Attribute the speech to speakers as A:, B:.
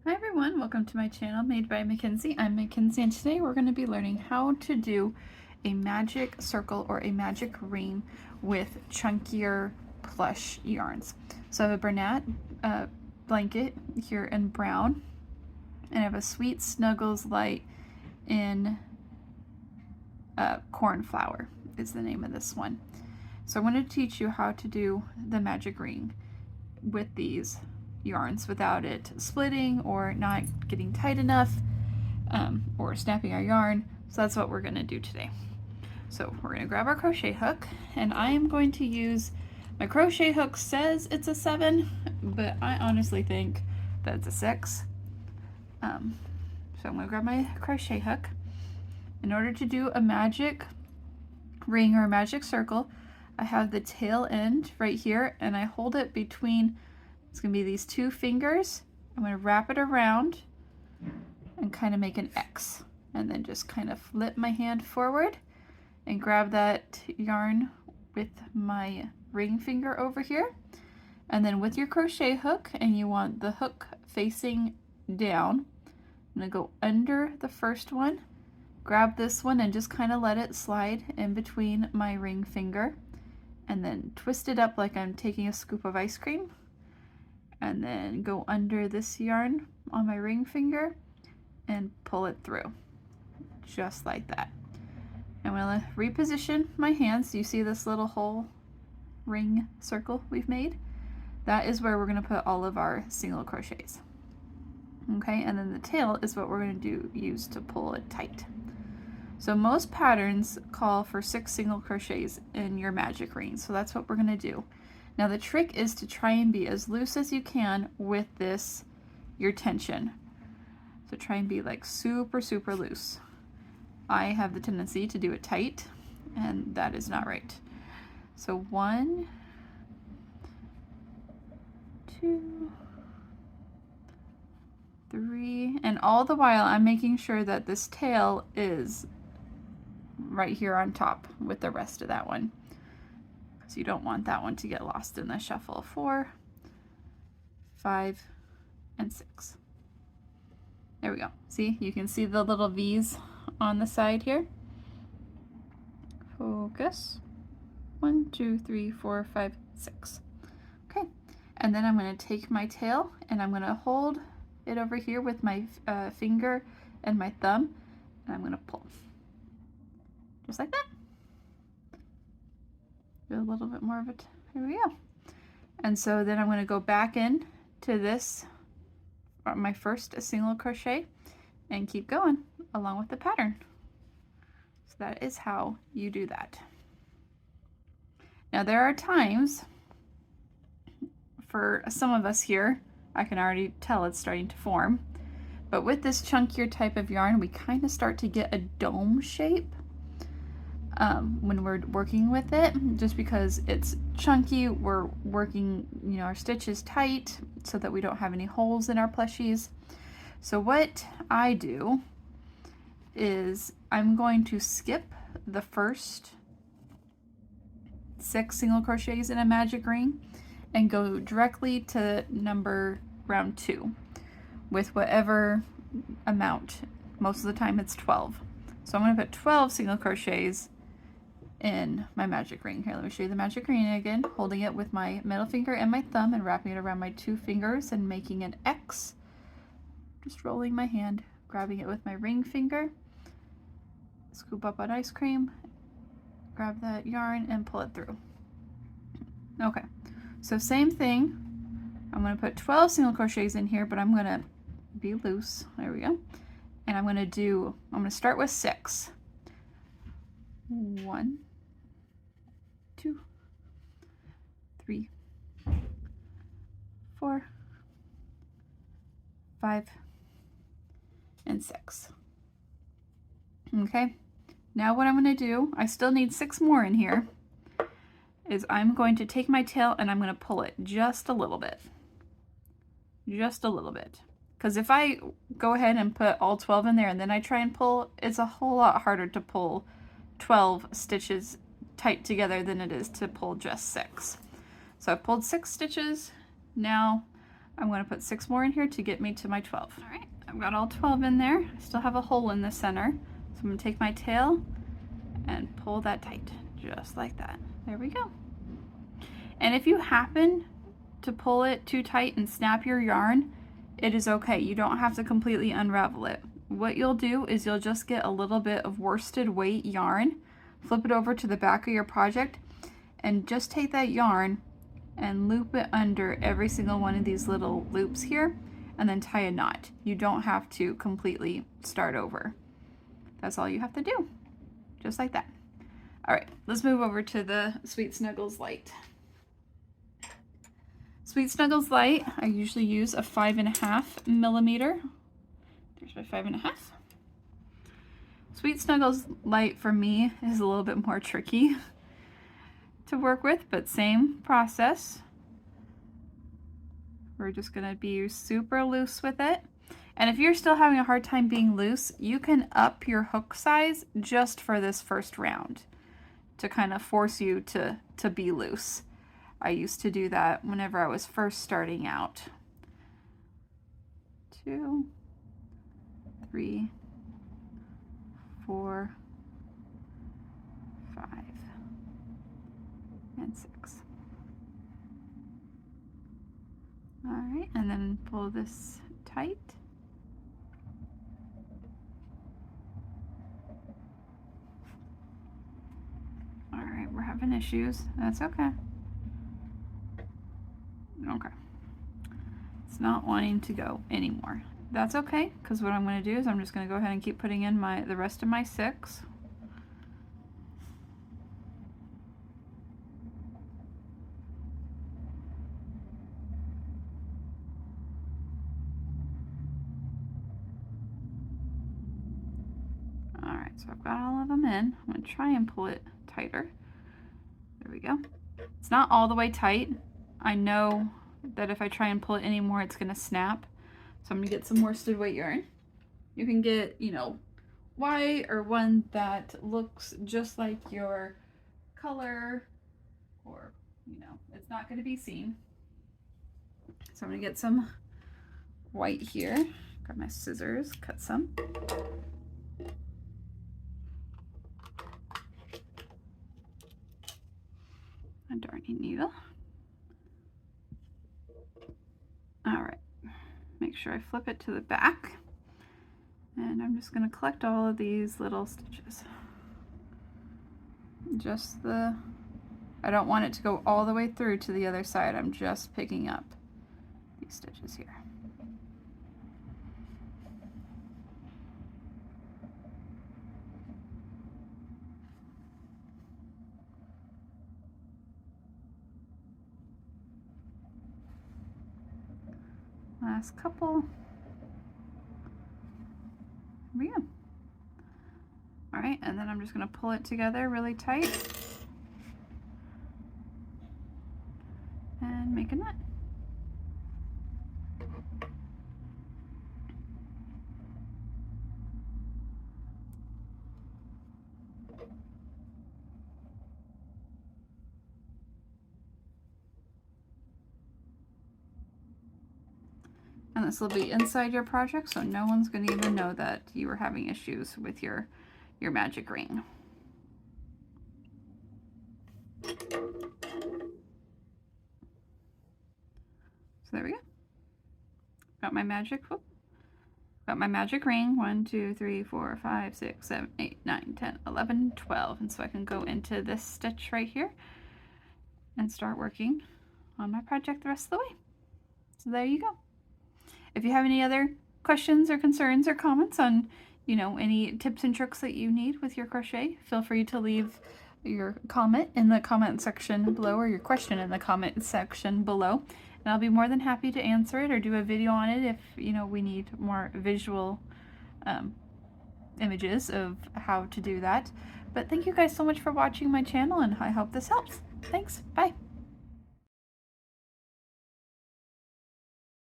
A: Hi everyone, welcome to my channel Made by Mackenzie. I'm Mackenzie and today we're going to be learning how to do a magic circle or a magic ring with chunkier plush yarns. So I have a Bernat blanket here in brown, and I have a Sweet Snuggles light in cornflower is the name of this one. So I'm going to teach you how to do the magic ring with these yarns without it splitting or not getting tight enough or snapping our yarn. So that's what we're going to do today. So we're going to grab our crochet hook, and I am going to use, my crochet hook says it's a 7, but I honestly think that it's a 6. So I'm going to grab my crochet hook. In order to do a magic ring or a magic circle, I have the tail end right here, and I hold it between, it's going to be these two fingers. I'm going to wrap it around and kind of make an X, and then just kind of flip my hand forward and grab that yarn with my ring finger over here. And then with your crochet hook, and you want the hook facing down, I'm going to go under the first one, grab this one and just kind of let it slide in between my ring finger, and then twist it up like I'm taking a scoop of ice cream, and then go under this yarn on my ring finger and pull it through, just like that. I'm going to reposition my hands. You see this little whole ring circle we've made? That is where we're going to put all of our single crochets. Okay, and then the tail is what we're going to use to pull it tight. So most patterns call for 6 single crochets in your magic ring, so that's what we're going to do. Now the trick is to try and be as loose as you can with this, your tension. So try and be like super, super loose. I have the tendency to do it tight, and that is not right. So 1, 2, 3, and all the while I'm making sure that this tail is right here on top with the rest of that one, because you don't want that one to get lost in the shuffle. 4, 5, and 6. There we go. See, you can see the little V's on the side here. Focus. 1, 2, 3, 4, 5, 6. Okay, and then I'm going to take my tail and I'm going to hold it over here with my finger and my thumb, and I'm going to pull. Just like that. Do a little bit more of it. Here we go. And so then I'm going to go back in to this, my first single crochet, and keep going along with the pattern. So that is how you do that. Now there are times, for some of us here, I can already tell it's starting to form, but with this chunkier type of yarn, we kind of start to get a dome shape when we're working with it, just because it's chunky. We're working, our stitches tight so that we don't have any holes in our plushies. So what I do is I'm going to skip the first 6 single crochets in a magic ring and go directly to round 2 with whatever amount. Most of the time it's 12. So I'm going to put 12 single crochets in my magic ring. Here, let me show you the magic ring again, holding it with my middle finger and my thumb and wrapping it around my 2 fingers and making an X. Just rolling my hand, grabbing it with my ring finger, scoop up an ice cream, grab that yarn and pull it through. Okay, so same thing. I'm going to put 12 single crochets in here, but I'm going to be loose. There we go. And I'm going to start with 6. 1, 2, 3, 4, 5, and 6. Okay, now what I'm going to do, I still need 6 more in here, is I'm going to take my tail and I'm going to pull it just a little bit. Just a little bit. Because if I go ahead and put all 12 in there and then I try and pull, it's a whole lot harder to pull 12 stitches tight together than it is to pull just 6. So I've pulled 6 stitches. Now I'm going to put 6 more in here to get me to my 12. All right, I've got all 12 in there. I still have a hole in the center. So I'm going to take my tail and pull that tight, just like that. There we go. And if you happen to pull it too tight and snap your yarn, it is okay. You don't have to completely unravel it. What you'll do is you'll just get a little bit of worsted weight yarn, flip it over to the back of your project, and just take that yarn and loop it under every single one of these little loops here, and then tie a knot. You don't have to completely start over. That's all you have to do, just like that. All right, let's move over to the Sweet Snuggles Light. Sweet Snuggles Light, I usually use a 5.5 millimeter. There's my 5.5. Sweet Snuggles Light for me is a little bit more tricky to work with, but same process. We're just gonna be super loose with it. And if you're still having a hard time being loose, you can up your hook size just for this first round to kind of force you to be loose. I used to do that whenever I was first starting out. 2, 3, 4, 5, and 6. All right, and then pull this tight. All right, we're having issues. That's okay. Okay. It's not wanting to go anymore. That's okay, because what I'm going to do is I'm just going to go ahead and keep putting in the rest of my 6. All right, so I've got all of them in. I'm going to try and pull it tighter. There we go. It's not all the way tight. I know that if I try and pull it anymore, it's going to snap. So I'm going to get some worsted weight yarn. You can get, you know, white or one that looks just like your color, or, you know, it's not going to be seen. So I'm going to get some white here. Got my scissors, cut some. A darning needle. All right, make sure I flip it to the back, and I'm just going to collect all of these little stitches. I don't want it to go all the way through to the other side. I'm just picking up these stitches here. Last couple. There we go. All right, and then I'm just going to pull it together really tight and make a knot. And this will be inside your project, so no one's going to even know that you were having issues with your magic ring. So there we go. Got my magic ring. 1, 2, 3, 4, 5, 6, 7, 8, 9, 10, 11, 12. And so I can go into this stitch right here and start working on my project the rest of the way. So there you go. If you have any other questions or concerns or comments on, you know, any tips and tricks that you need with your crochet, feel free to leave your comment in the comment section below, or your question in the comment section below, and I'll be more than happy to answer it or do a video on it if, you know, we need more visual images of how to do that. But thank you guys so much for watching my channel, and I hope this helps. Thanks. Bye.